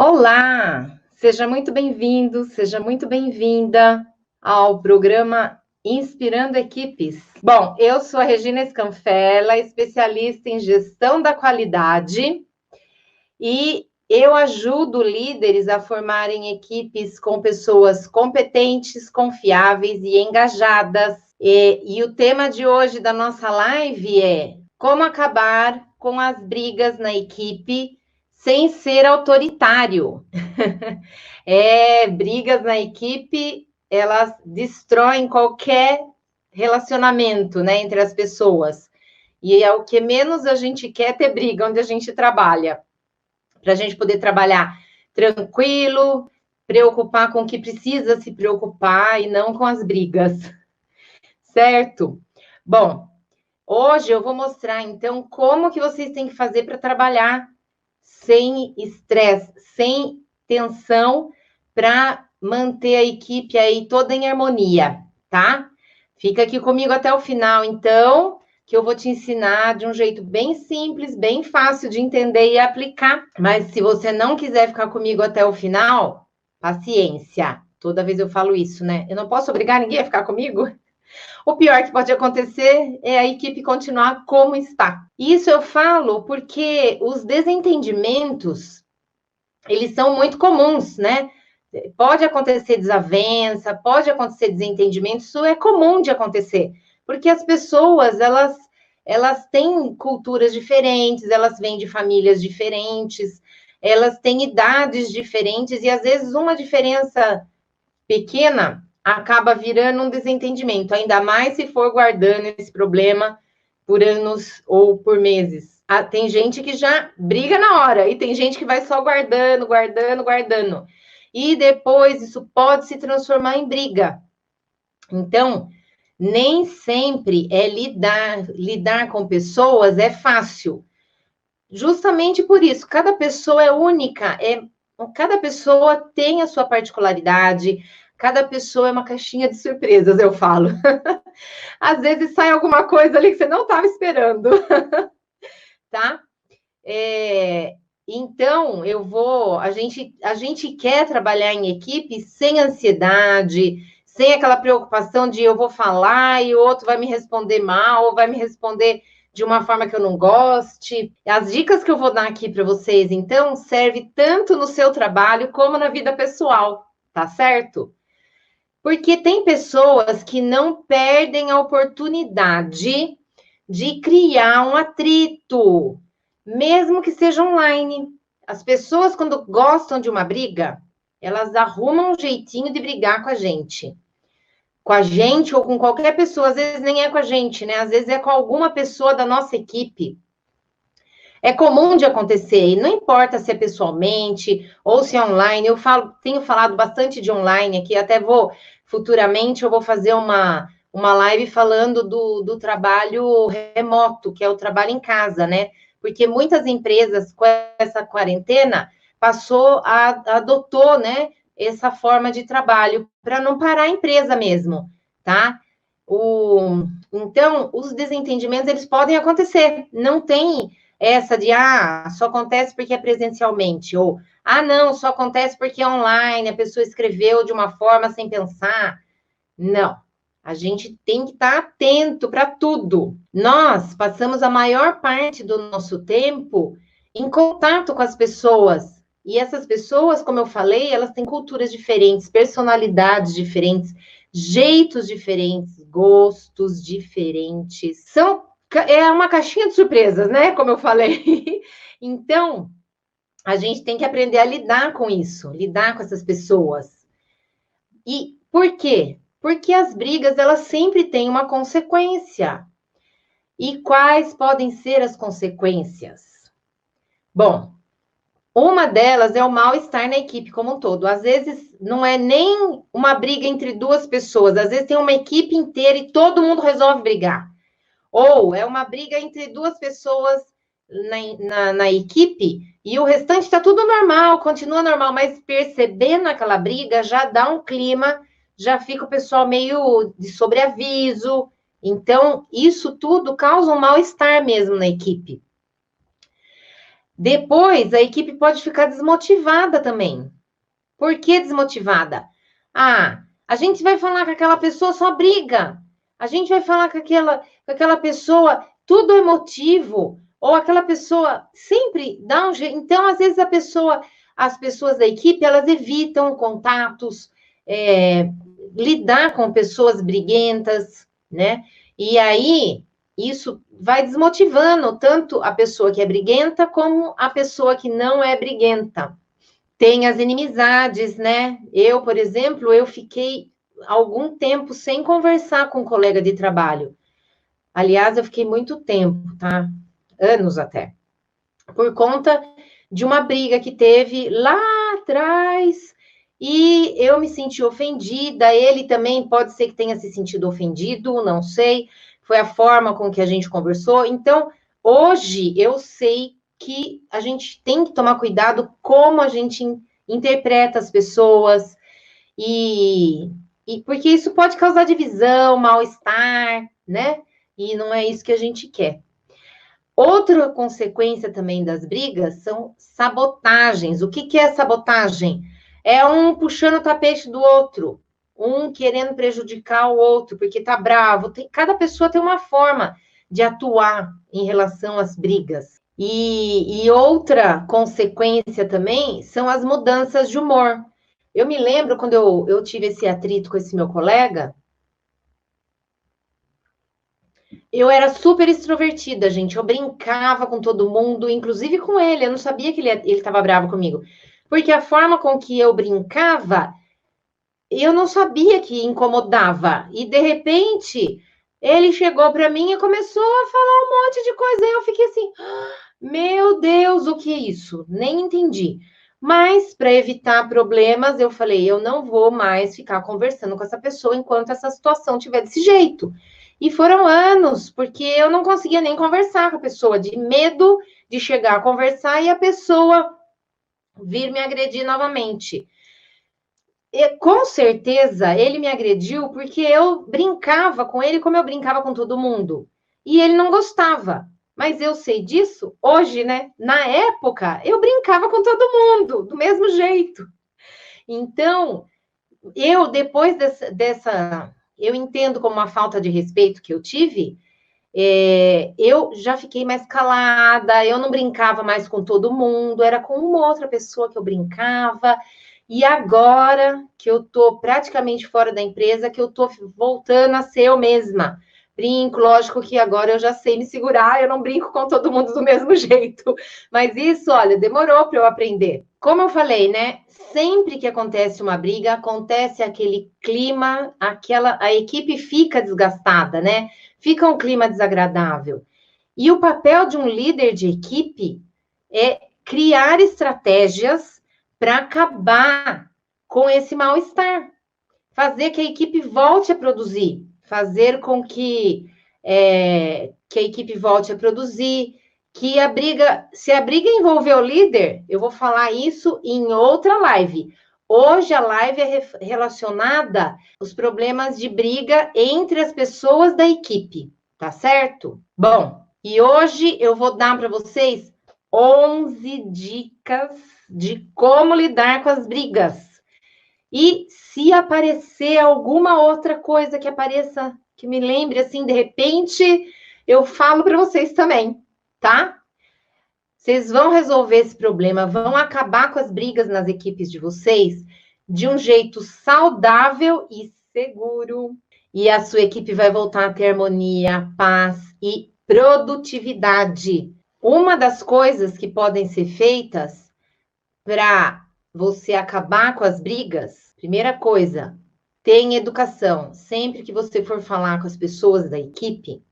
Olá, seja muito bem-vindo, seja muito bem-vinda ao programa Inspirando Equipes. Bom, eu sou a Regina Scanfella, especialista em gestão da qualidade, e eu ajudo líderes a formarem equipes com pessoas competentes, confiáveis e engajadas. E o tema de hoje da nossa live é como acabar com as brigas na equipe sem ser autoritário. Brigas na equipe, elas destroem qualquer relacionamento, né, entre as pessoas. E é o que menos a gente quer ter briga onde a gente trabalha. Para a gente poder trabalhar tranquilo, preocupar com o que precisa se preocupar e não com as brigas. Certo? Bom, hoje eu vou mostrar, então, como que vocês têm que fazer para trabalhar sem estresse, sem tensão, para manter a equipe aí toda em harmonia, tá? Fica aqui comigo até o final, então, que eu vou te ensinar de um jeito bem simples, bem fácil de entender e aplicar. Mas se você não quiser ficar comigo até o final, paciência. Toda vez eu falo isso, né? Eu não posso obrigar ninguém a ficar comigo. O pior que pode acontecer é a equipe continuar como está. Isso eu falo porque os desentendimentos, eles são muito comuns, né? Pode acontecer desavença, pode acontecer desentendimento, isso é comum de acontecer, porque as pessoas, elas têm culturas diferentes, elas vêm de famílias diferentes, elas têm idades diferentes, e às vezes uma diferença pequena acaba virando um desentendimento, ainda mais se for guardando esse problema por anos ou por meses. Tem gente que já briga na hora, e tem gente que vai só guardando, guardando, guardando. E depois isso pode se transformar em briga. Então, nem sempre lidar com pessoas é fácil. Justamente por isso, cada pessoa é única, cada pessoa tem a sua particularidade, cada pessoa é uma caixinha de surpresas, eu falo. Às vezes sai alguma coisa ali que você não estava esperando, tá? Então, a gente quer trabalhar em equipe sem ansiedade, sem aquela preocupação de eu vou falar e o outro vai me responder mal, ou vai me responder de uma forma que eu não goste. As dicas que eu vou dar aqui para vocês, então, serve tanto no seu trabalho como na vida pessoal, tá certo? Porque tem pessoas que não perdem a oportunidade de criar um atrito, mesmo que seja online. As pessoas, quando gostam de uma briga, elas arrumam um jeitinho de brigar com a gente. Com a gente ou com qualquer pessoa, às vezes nem é com a gente, né? Às vezes é com alguma pessoa da nossa equipe. É comum de acontecer, e não importa se é pessoalmente ou se é online. Tenho falado bastante de online aqui, até futuramente, eu vou fazer uma live falando do trabalho remoto, que é o trabalho em casa, né? Porque muitas empresas, com essa quarentena, adotou, né, essa forma de trabalho, para não parar a empresa mesmo, tá? Então, os desentendimentos, eles podem acontecer, não tem essa de, só acontece porque é presencialmente, ou, não, só acontece porque é online, a pessoa escreveu de uma forma sem pensar. Não, a gente tem que estar atento para tudo. Nós passamos a maior parte do nosso tempo em contato com as pessoas, e essas pessoas, como eu falei, elas têm culturas diferentes, personalidades diferentes, jeitos diferentes, gostos diferentes. É uma caixinha de surpresas, né? Como eu falei. Então, a gente tem que aprender a lidar com isso, lidar com essas pessoas. E por quê? Porque as brigas, elas sempre têm uma consequência. E quais podem ser as consequências? Bom, uma delas é o mal-estar na equipe como um todo. Às vezes, não é nem uma briga entre duas pessoas. Às vezes, tem uma equipe inteira e todo mundo resolve brigar. Ou é uma briga entre duas pessoas na equipe e o restante está tudo normal, continua normal, mas percebendo aquela briga já dá um clima, já fica o pessoal meio de sobreaviso. Então, isso tudo causa um mal-estar mesmo na equipe. Depois, a equipe pode ficar desmotivada também. Por que desmotivada? Ah, a gente vai falar que aquela pessoa só briga. A gente vai falar que aquela pessoa tudo é motivo. Ou aquela pessoa sempre dá um jeito. Então, às vezes, as pessoas da equipe, elas evitam contatos, lidar com pessoas briguentas, né? E aí, isso vai desmotivando tanto a pessoa que é briguenta como a pessoa que não é briguenta. Tem as inimizades, né? Eu, por exemplo, eu fiquei algum tempo sem conversar com um colega de trabalho. Aliás, eu fiquei muito tempo, tá? Anos até. Por conta de uma briga que teve lá atrás e eu me senti ofendida. Ele também pode ser que tenha se sentido ofendido, não sei. Foi a forma com que a gente conversou. Então, hoje eu sei que a gente tem que tomar cuidado como a gente interpreta as pessoas e porque isso pode causar divisão, mal-estar, né? E não é isso que a gente quer. Outra consequência também das brigas são sabotagens. O que é sabotagem? É um puxando o tapete do outro, um querendo prejudicar o outro, porque tá bravo. Cada pessoa tem uma forma de atuar em relação às brigas. E outra consequência também são as mudanças de humor. Eu me lembro quando eu tive esse atrito com esse meu colega, eu era super extrovertida, gente. Eu brincava com todo mundo, inclusive com ele. Eu não sabia que ele estava bravo comigo. Porque a forma com que eu brincava, eu não sabia que incomodava. E, de repente, ele chegou para mim e começou a falar um monte de coisa. E eu fiquei assim, meu Deus, o que é isso? Nem entendi. Mas, para evitar problemas, eu falei, eu não vou mais ficar conversando com essa pessoa enquanto essa situação estiver desse jeito. E foram anos, porque eu não conseguia nem conversar com a pessoa, de medo de chegar a conversar e a pessoa vir me agredir novamente. E, com certeza, ele me agrediu porque eu brincava com ele como eu brincava com todo mundo. E ele não gostava. Mas eu sei disso hoje, né? Na época, eu brincava com todo mundo, do mesmo jeito. Então, eu, depois dessa eu entendo como uma falta de respeito que eu tive, eu já fiquei mais calada, eu não brincava mais com todo mundo, era com uma outra pessoa que eu brincava. E agora que eu tô praticamente fora da empresa, que eu tô voltando a ser eu mesma. Brinco, lógico que agora eu já sei me segurar, eu não brinco com todo mundo do mesmo jeito. Mas isso, olha, demorou para eu aprender. Como eu falei, né? Sempre que acontece uma briga, acontece aquele clima, a equipe fica desgastada, né? Fica um clima desagradável. E o papel de um líder de equipe é criar estratégias para acabar com esse mal-estar, fazer que a equipe volte a produzir, fazer com que a equipe volte a produzir, que a briga, se a briga envolver o líder, eu vou falar isso em outra live. Hoje a live é relacionada aos problemas de briga entre as pessoas da equipe, tá certo? Bom, e hoje eu vou dar para vocês 11 dicas de como lidar com as brigas. E se aparecer alguma outra coisa que apareça, que me lembre assim, de repente, eu falo para vocês também, tá? Vocês vão resolver esse problema, vão acabar com as brigas nas equipes de vocês de um jeito saudável e seguro. E a sua equipe vai voltar a ter harmonia, paz e produtividade. Uma das coisas que podem ser feitas para você acabar com as brigas, primeira coisa, tenha educação. Sempre que você for falar com as pessoas da equipe,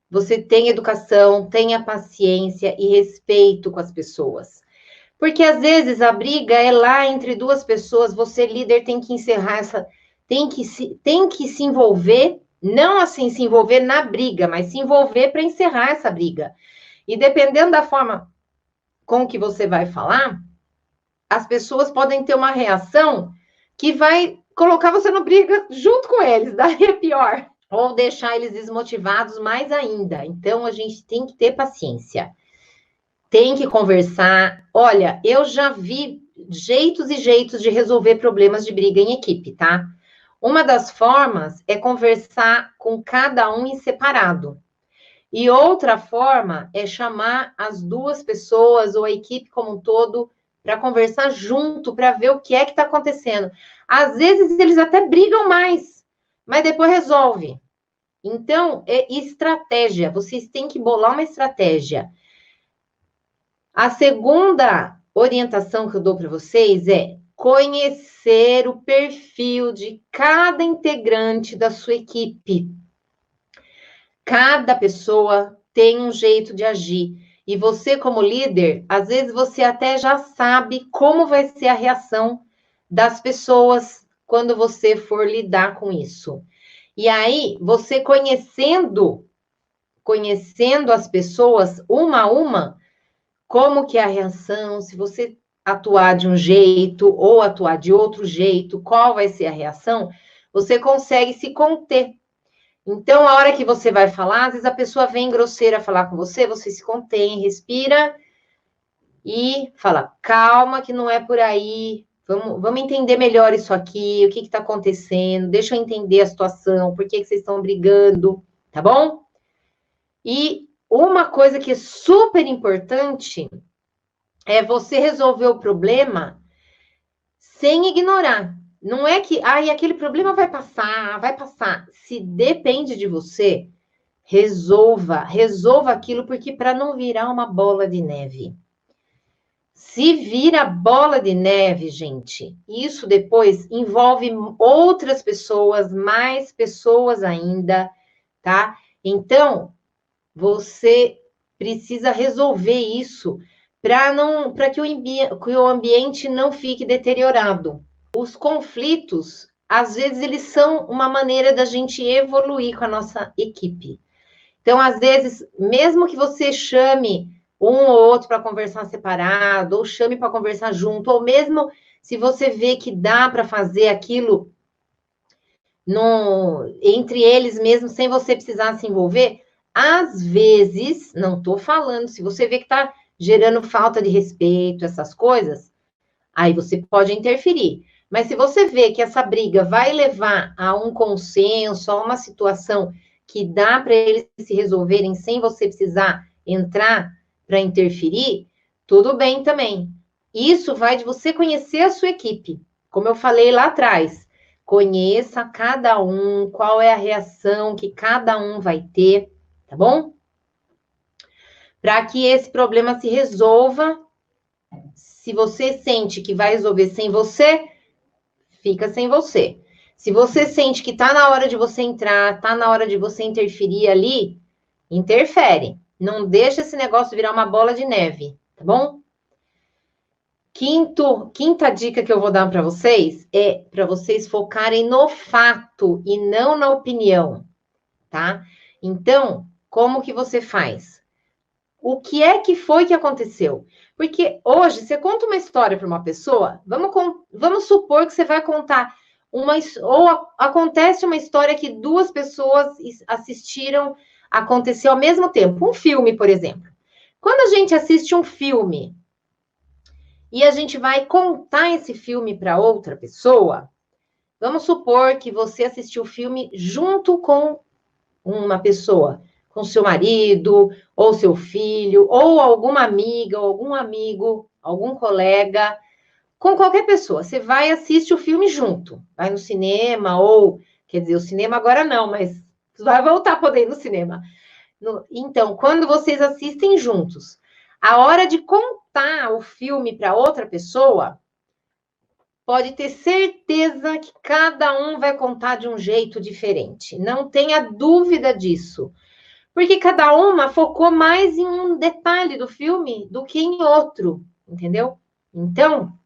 você tenha educação, tenha paciência e respeito com as pessoas. Porque às vezes a briga é lá entre duas pessoas, você, líder, tem que encerrar tem que se envolver, não assim se envolver na briga, mas se envolver para encerrar essa briga. E dependendo da forma com que você vai falar, as pessoas podem ter uma reação que vai colocar você no briga junto com eles, daí é pior. Ou deixar eles desmotivados mais ainda. Então, a gente tem que ter paciência. tem que conversar. Olha, eu já vi jeitos e jeitos de resolver problemas de briga em equipe, tá? Uma das formas é conversar com cada um em separado. E outra forma é chamar as duas pessoas ou a equipe como um todo para conversar junto, para ver o que é que está acontecendo. Às vezes eles até brigam mais, mas depois resolve. Então, é estratégia. Vocês têm que bolar uma estratégia. A segunda orientação que eu dou para vocês é conhecer o perfil de cada integrante da sua equipe. Cada pessoa tem um jeito de agir. E você, como líder, às vezes você até já sabe como vai ser a reação das pessoas quando você for lidar com isso. E aí, você conhecendo as pessoas uma a uma, como que é a reação, se você atuar de um jeito ou atuar de outro jeito, qual vai ser a reação, você consegue se conter. Então, a hora que você vai falar, às vezes a pessoa vem grosseira falar com você, você se contém, respira e fala, calma que não é por aí, vamos entender melhor isso aqui, o que está acontecendo, deixa eu entender a situação, por que vocês estão brigando, tá bom? E uma coisa que é super importante é você resolver o problema sem ignorar. Não é que, aquele problema vai passar, vai passar. Se depende de você, resolva aquilo, porque para não virar uma bola de neve. Se vira bola de neve, gente, isso depois envolve outras pessoas, mais pessoas ainda, tá? Então, você precisa resolver isso para que o ambiente não fique deteriorado. Os conflitos, às vezes, eles são uma maneira da gente evoluir com a nossa equipe. Então, às vezes, mesmo que você chame um ou outro para conversar separado, ou chame para conversar junto, ou mesmo se você vê que dá para fazer aquilo entre eles mesmo, sem você precisar se envolver, às vezes, não estou falando, se você vê que está gerando falta de respeito, essas coisas, aí você pode interferir. Mas se você vê que essa briga vai levar a um consenso, a uma situação que dá para eles se resolverem sem você precisar entrar para interferir, tudo bem também. Isso vai de você conhecer a sua equipe. Como eu falei lá atrás, conheça cada um, qual é a reação que cada um vai ter, tá bom? Para que esse problema se resolva. Se você sente que vai resolver sem você, fica sem você. Se você sente que tá na hora de você entrar, tá na hora de você interferir ali, interfere. Não deixa esse negócio virar uma bola de neve, tá bom? Quinta dica que eu vou dar para vocês é para vocês focarem no fato e não na opinião, tá? Então, como que você faz? O que é que foi que aconteceu? Porque hoje, você conta uma história para uma pessoa, vamos supor que você vai contar acontece uma história que duas pessoas assistiram, aconteceu ao mesmo tempo. Um filme, por exemplo. Quando a gente assiste um filme e a gente vai contar esse filme para outra pessoa, vamos supor que você assistiu o filme junto com uma pessoa, com seu marido, ou seu filho, ou alguma amiga, ou algum amigo, algum colega, com qualquer pessoa. Você vai e assiste o filme junto. Vai no cinema, ou, quer dizer, o cinema agora não, mas vai voltar a poder ir no cinema. Então, quando vocês assistem juntos, a hora de contar o filme para outra pessoa, pode ter certeza que cada um vai contar de um jeito diferente. Não tenha dúvida disso. Porque cada uma focou mais em um detalhe do filme do que em outro, entendeu? Então,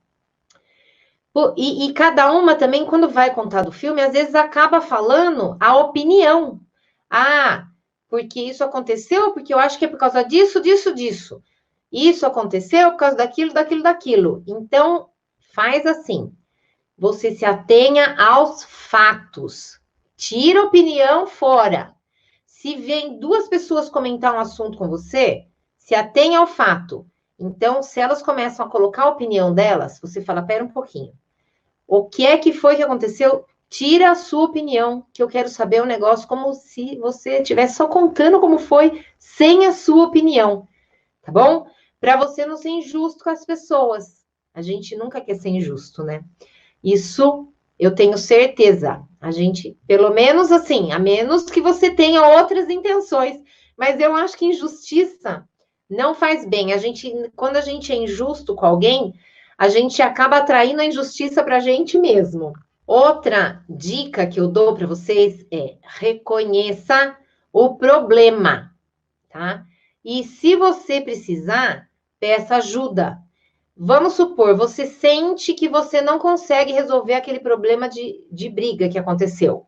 e cada uma também, quando vai contar do filme, às vezes acaba falando a opinião. Porque isso aconteceu, porque eu acho que é por causa disso, disso, disso. Isso aconteceu por causa daquilo, daquilo, daquilo. Então, faz assim. Você se atenha aos fatos. Tira a opinião fora. Se vem duas pessoas comentar um assunto com você, se atenha ao fato. Então, se elas começam a colocar a opinião delas, você fala, pera um pouquinho. O que é que foi que aconteceu? Tira a sua opinião, que eu quero saber o negócio como se você estivesse só contando como foi, sem a sua opinião, tá bom? Para você não ser injusto com as pessoas. A gente nunca quer ser injusto, né? Isso eu tenho certeza. A gente, pelo menos assim, a menos que você tenha outras intenções, mas eu acho que injustiça não faz bem. Quando a gente é injusto com alguém, a gente acaba atraindo a injustiça para a gente mesmo. Outra dica que eu dou para vocês é reconheça o problema, tá? E se você precisar, peça ajuda. Vamos supor, você sente que você não consegue resolver aquele problema de briga que aconteceu.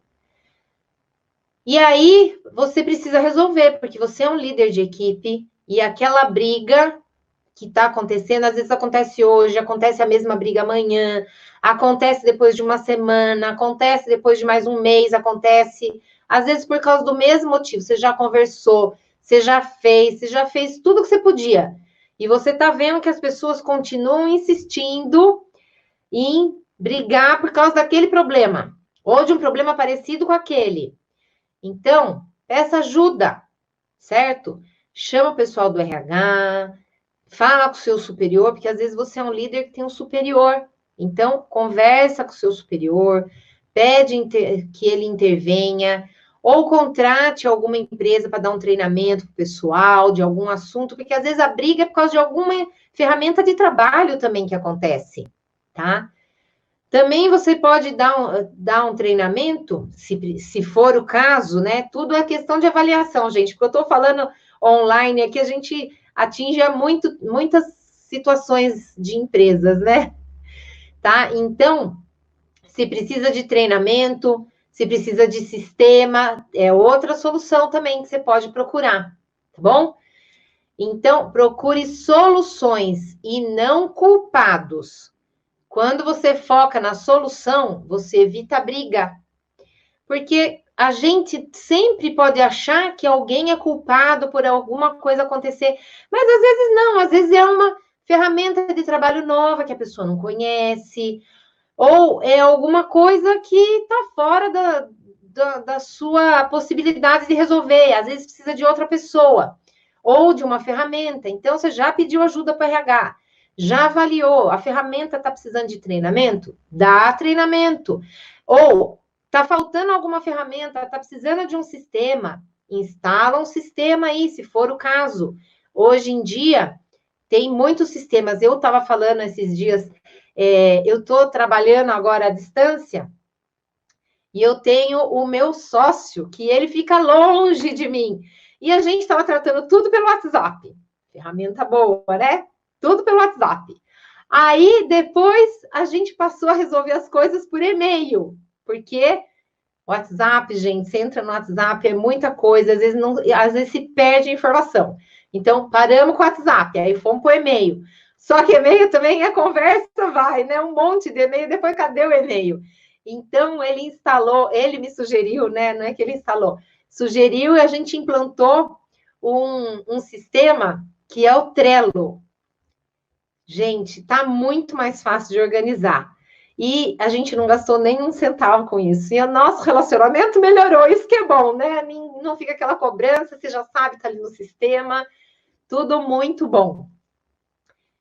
E aí, você precisa resolver, porque você é um líder de equipe e aquela briga que está acontecendo, às vezes acontece hoje, acontece a mesma briga amanhã, acontece depois de uma semana, acontece depois de mais um mês, acontece, às vezes por causa do mesmo motivo. Você já conversou, você já fez tudo que você podia. E você está vendo que as pessoas continuam insistindo em brigar por causa daquele problema, ou de um problema parecido com aquele. Então, peça ajuda, certo? Chama o pessoal do RH, fala com o seu superior, porque às vezes você é um líder que tem um superior. Então, conversa com o seu superior, pede que ele intervenha, ou contrate alguma empresa para dar um treinamento para o pessoal de algum assunto, porque às vezes a briga é por causa de alguma ferramenta de trabalho também que acontece, tá? Também você pode dar um treinamento, se for o caso, né? Tudo é questão de avaliação, gente, porque eu estou falando online aqui, a gente atinge muitas situações de empresas, né? Tá? Então, se precisa de treinamento, se precisa de sistema, é outra solução também que você pode procurar, tá bom? Então, procure soluções e não culpados. Quando você foca na solução, você evita a briga. Porque a gente sempre pode achar que alguém é culpado por alguma coisa acontecer, mas às vezes não, às vezes é uma ferramenta de trabalho nova que a pessoa não conhece, ou é alguma coisa que está fora da sua possibilidade de resolver, às vezes precisa de outra pessoa, ou de uma ferramenta. Então, você já pediu ajuda para o RH, já avaliou, a ferramenta está precisando de treinamento? Dá treinamento. Ou está faltando alguma ferramenta, está precisando de um sistema, instala um sistema aí, se for o caso. Hoje em dia, tem muitos sistemas. Eu estava falando esses dias, eu estou trabalhando agora à distância, e eu tenho o meu sócio, que ele fica longe de mim. E a gente estava tratando tudo pelo WhatsApp. Ferramenta boa, né? Tudo pelo WhatsApp. Aí, depois, a gente passou a resolver as coisas por e-mail. Porque WhatsApp, gente, você entra no WhatsApp, é muita coisa. Às vezes se perde a informação. Então, paramos com o WhatsApp, aí fomos para o e-mail. Só que e-mail também, a conversa vai, né? Um monte de e-mail, depois cadê o e-mail? Então, ele me sugeriu, né? Não é que ele instalou, sugeriu e a gente implantou um sistema que é o Trello. Gente, tá muito mais fácil de organizar. E a gente não gastou nem um centavo com isso. E o nosso relacionamento melhorou, isso que é bom, né? Não fica aquela cobrança, você já sabe, tá ali no sistema, tudo muito bom.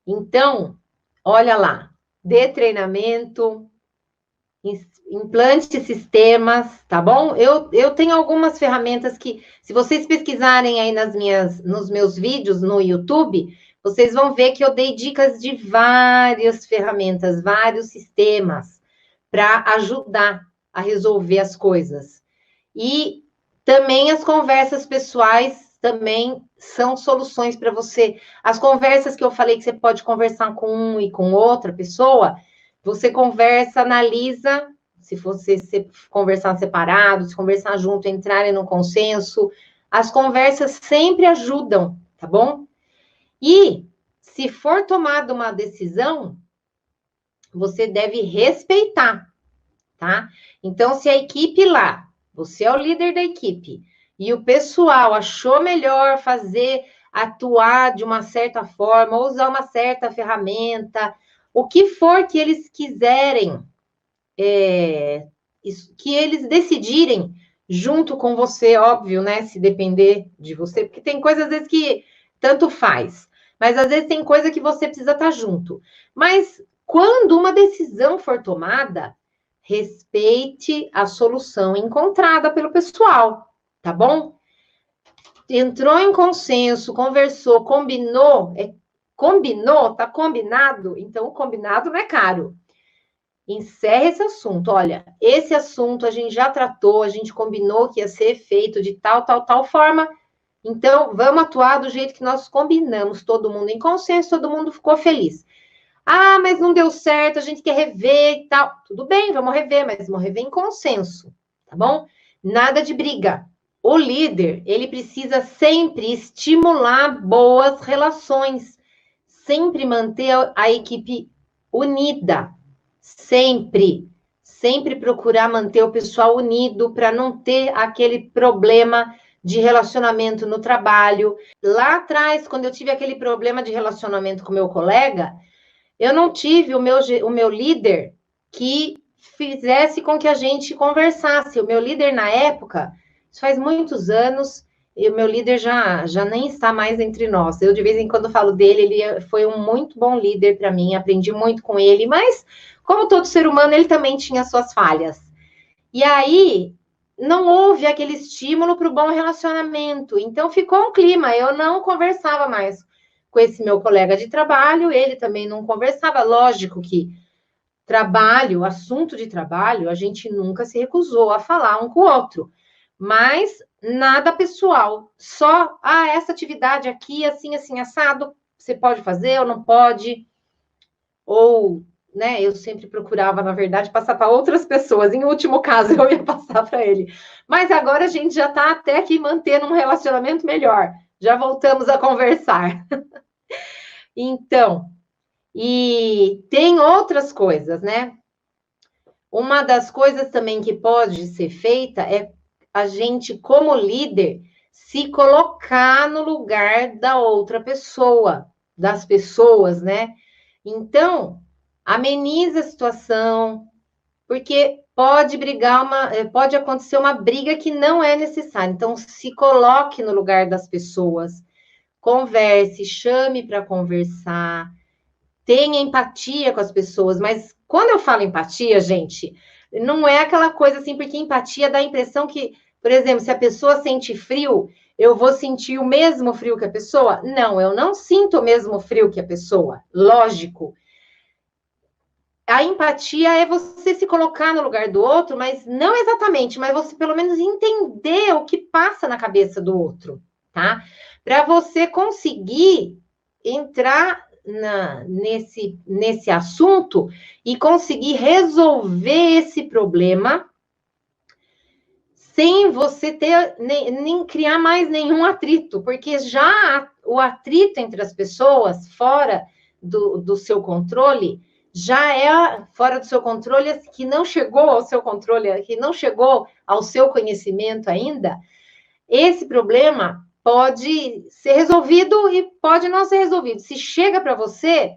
Então, olha lá, dê treinamento, implante sistemas, tá bom? Eu tenho algumas ferramentas que, se vocês pesquisarem aí nos meus vídeos no YouTube, vocês vão ver que eu dei dicas de várias ferramentas, vários sistemas para ajudar a resolver as coisas. E também as conversas pessoais também são soluções para você. As conversas que eu falei que você pode conversar com um e com outra pessoa, você conversa, analisa, se você conversar separado, se conversar junto, entrarem no consenso. As conversas sempre ajudam, tá bom? E se for tomada uma decisão, você deve respeitar, tá? Então, se a equipe lá, você é o líder da equipe, e o pessoal achou melhor fazer atuar de uma certa forma, ou usar uma certa ferramenta, o que for que eles quiserem, que eles decidirem junto com você, óbvio, né? Se depender de você, porque tem coisas às vezes que tanto faz, mas às vezes tem coisa que você precisa estar junto. Mas quando uma decisão for tomada, respeite a solução encontrada pelo pessoal, tá bom? Entrou em consenso, conversou, combinou, combinou, tá combinado, então o combinado não é caro. Encerre esse assunto. Olha, esse assunto a gente já tratou, a gente combinou que ia ser feito de tal forma. Então, vamos atuar do jeito que nós combinamos. Todo mundo em consenso, todo mundo ficou feliz. Ah, mas não deu certo, a gente quer rever e tal. Tudo bem, vamos rever, mas vamos rever em consenso, tá bom? Nada de briga. O líder, ele precisa sempre estimular boas relações, sempre manter a equipe unida. Sempre procurar manter o pessoal unido para não ter aquele problema de relacionamento no trabalho. Lá atrás, quando eu tive aquele problema de relacionamento com meu colega, eu não tive o meu líder que fizesse com que a gente conversasse. O meu líder na época, isso faz muitos anos, e o meu líder já nem está mais entre nós. Eu, de vez em quando, falo dele, ele foi um muito bom líder para mim, aprendi muito com ele, mas, como todo ser humano, ele também tinha suas falhas. E aí, não houve aquele estímulo para o bom relacionamento. Então, ficou um clima, eu não conversava mais com esse meu colega de trabalho, ele também não conversava. Lógico que trabalho, assunto de trabalho, a gente nunca se recusou a falar um com o outro, mas nada pessoal, só, essa atividade aqui, assim, assim, assado, você pode fazer ou não pode, ou, né, eu sempre procurava, na verdade, passar para outras pessoas, em último caso, eu ia passar para ele, mas agora a gente já está até aqui mantendo um relacionamento melhor, já voltamos a conversar. Então, e tem outras coisas, né? Uma das coisas também que pode ser feita é a gente, como líder, se colocar no lugar da outra pessoa, das pessoas, né? Então, ameniza a situação, porque pode acontecer uma briga que não é necessária. Então, se coloque no lugar das pessoas, converse, chame para conversar, tenha empatia com as pessoas, mas quando eu falo empatia, gente, não é aquela coisa assim, porque empatia dá a impressão que, por exemplo, se a pessoa sente frio, eu vou sentir o mesmo frio que a pessoa? Não, eu não sinto o mesmo frio que a pessoa, lógico. A empatia é você se colocar no lugar do outro, mas não exatamente, mas você pelo menos entender o que passa na cabeça do outro, tá? Para você conseguir entrar nesse assunto e conseguir resolver esse problema sem você ter nem criar mais nenhum atrito, porque já o atrito entre as pessoas fora do seu controle já é fora do seu controle, que não chegou ao seu controle, que não chegou ao seu conhecimento ainda. Esse problema pode ser resolvido e pode não ser resolvido. Se chega para você,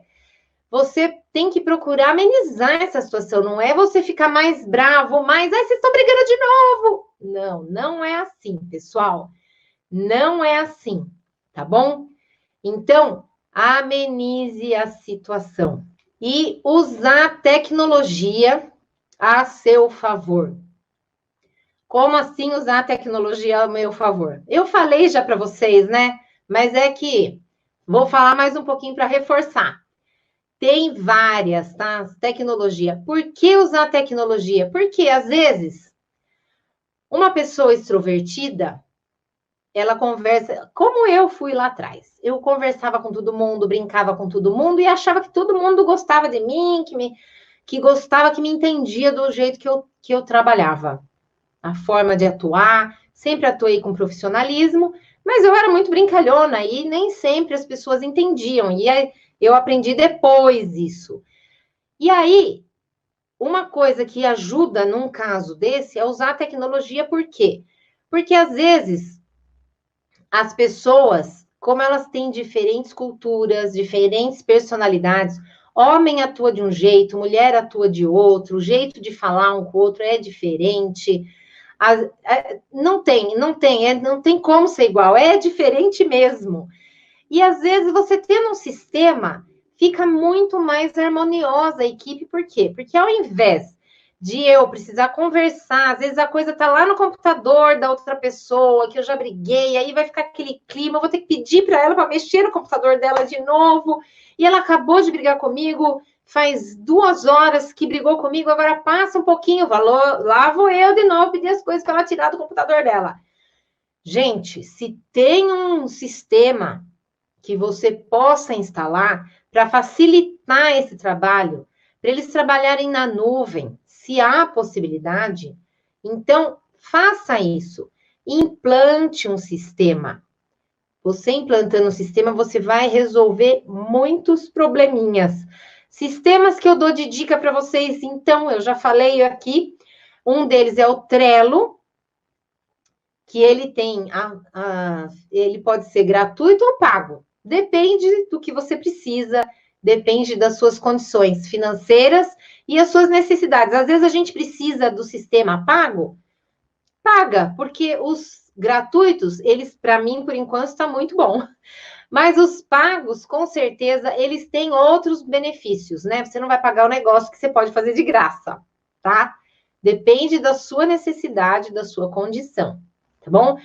você tem que procurar amenizar essa situação. Não é você ficar mais bravo, mais, vocês estão brigando de novo. Não, não é assim, pessoal. Não é assim, tá bom? Então, amenize a situação. E usar tecnologia a seu favor. Como assim usar a tecnologia a meu favor? Eu falei já para vocês, né? Mas é que vou falar mais um pouquinho para reforçar. Tem várias, tá? Tecnologia. Por que usar tecnologia? Porque, às vezes, uma pessoa extrovertida, ela conversa... Como eu fui lá atrás. Eu conversava com todo mundo, brincava com todo mundo e achava que todo mundo gostava de mim, que gostava, que me entendia do jeito que eu trabalhava. A forma de atuar, sempre atuei com profissionalismo, mas eu era muito brincalhona e nem sempre as pessoas entendiam. E aí, eu aprendi depois isso. E aí, uma coisa que ajuda num caso desse é usar a tecnologia, por quê? Porque às vezes as pessoas como elas têm diferentes culturas, diferentes personalidades. Homem atua de um jeito, mulher atua de outro, o jeito de falar um com o outro é diferente. Não tem como ser igual, é diferente mesmo. E às vezes você tendo um sistema, fica muito mais harmoniosa a equipe, por quê? Porque ao invés de eu precisar conversar, às vezes a coisa tá lá no computador da outra pessoa, que eu já briguei, aí vai ficar aquele clima, eu vou ter que pedir para ela para mexer no computador dela de novo, e ela acabou de brigar comigo, faz 2 horas que brigou comigo, agora passa um pouquinho, lá vou eu de novo pedir as coisas para ela tirar do computador dela. Gente, se tem um sistema que você possa instalar para facilitar esse trabalho, para eles trabalharem na nuvem, se há possibilidade, então faça isso. Implante um sistema. Você implantando um sistema, você vai resolver muitos probleminhas. Sistemas que eu dou de dica para vocês, então, eu já falei aqui, um deles é o Trello, que ele tem, ele pode ser gratuito ou pago. Depende do que você precisa, depende das suas condições financeiras e as suas necessidades. Às vezes a gente precisa do sistema pago, paga, porque os gratuitos, eles, para mim, por enquanto, está muito bom. Mas os pagos, com certeza, eles têm outros benefícios, né? Você não vai pagar o negócio que você pode fazer de graça, tá? Depende da sua necessidade, da sua condição, tá bom?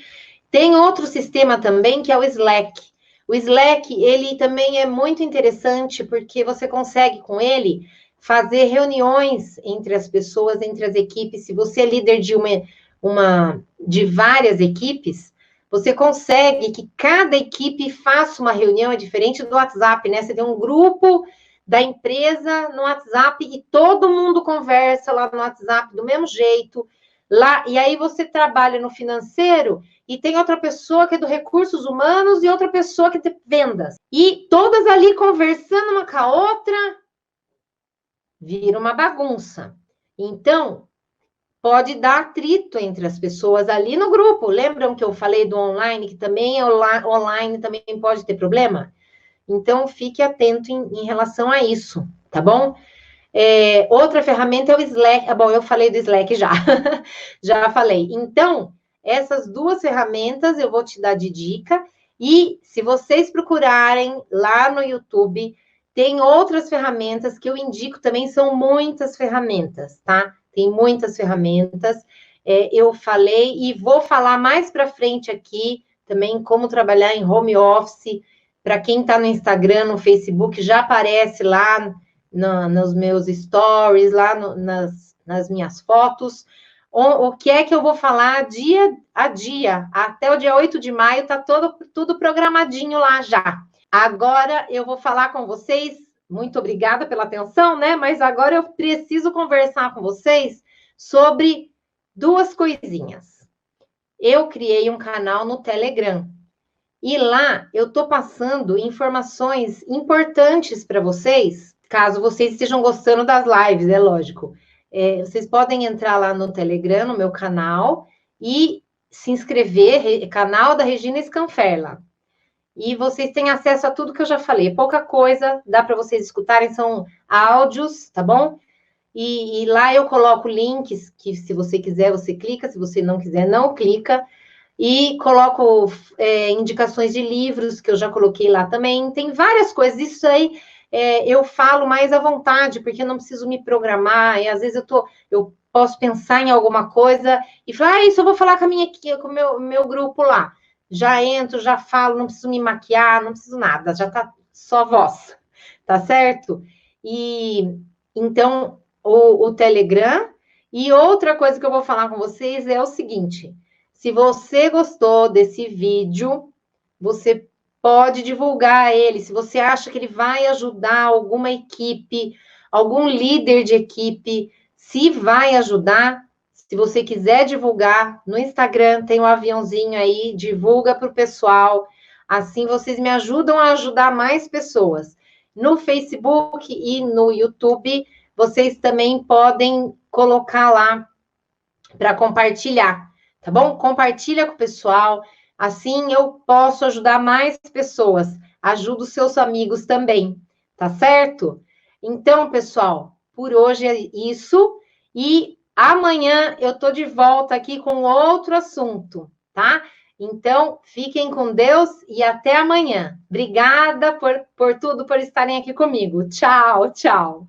Tem outro sistema também, que é o Slack. O Slack, ele também é muito interessante, porque você consegue, com ele, fazer reuniões entre as pessoas, entre as equipes. Se você é líder de várias equipes, você consegue que cada equipe faça uma reunião, é diferente do WhatsApp, né? Você tem um grupo da empresa no WhatsApp e todo mundo conversa lá no WhatsApp do mesmo jeito. Lá, e aí você trabalha no financeiro e tem outra pessoa que é do recursos humanos e outra pessoa que é de vendas. E todas ali conversando uma com a outra, vira uma bagunça. Então, pode dar atrito entre as pessoas ali no grupo. Lembram que eu falei do online, que também online também pode ter problema? Então, fique atento em relação a isso, tá bom? Outra ferramenta é o Slack. Bom, eu falei do Slack já. Já falei. Então, essas 2 ferramentas eu vou te dar de dica. E se vocês procurarem lá no YouTube, tem outras ferramentas que eu indico também, são muitas ferramentas, tá? Tem muitas ferramentas. Eu falei e vou falar mais para frente aqui também como trabalhar em home office. Para quem está no Instagram, no Facebook, já aparece lá nos meus stories, lá nas minhas fotos. O que é que eu vou falar dia a dia? Até o dia 8 de maio está tudo programadinho lá já. Agora eu vou falar com vocês. Muito obrigada pela atenção, né? Mas agora eu preciso conversar com vocês sobre 2 coisinhas. Eu criei um canal no Telegram. E lá eu estou passando informações importantes para vocês, caso vocês estejam gostando das lives, é lógico. Vocês podem entrar lá no Telegram, no meu canal, e se inscrever, canal da Regina Scanferla. E vocês têm acesso a tudo que eu já falei. Pouca coisa, dá para vocês escutarem, são áudios, tá bom? E lá eu coloco links que, se você quiser, você clica, se você não quiser, não clica. E coloco indicações de livros, que eu já coloquei lá também. Tem várias coisas, isso aí eu falo mais à vontade, porque eu não preciso me programar, e às vezes eu posso pensar em alguma coisa e falar, isso eu vou falar com o meu grupo lá. Já entro, já falo, não preciso me maquiar, não preciso nada, já tá só voz, tá certo? E então, o Telegram. E outra coisa que eu vou falar com vocês é o seguinte: se você gostou desse vídeo, você pode divulgar ele. Se você acha que ele vai ajudar alguma equipe, algum líder de equipe, se vai ajudar, se você quiser divulgar no Instagram, tem um aviãozinho aí, divulga para o pessoal. Assim vocês me ajudam a ajudar mais pessoas. No Facebook e no YouTube, vocês também podem colocar lá para compartilhar. Tá bom? Compartilha com o pessoal. Assim eu posso ajudar mais pessoas. Ajudo seus amigos também, tá certo? Então, pessoal, por hoje é isso. E amanhã eu tô de volta aqui com outro assunto, tá? Então, fiquem com Deus e até amanhã. Obrigada por tudo, por estarem aqui comigo. Tchau, tchau.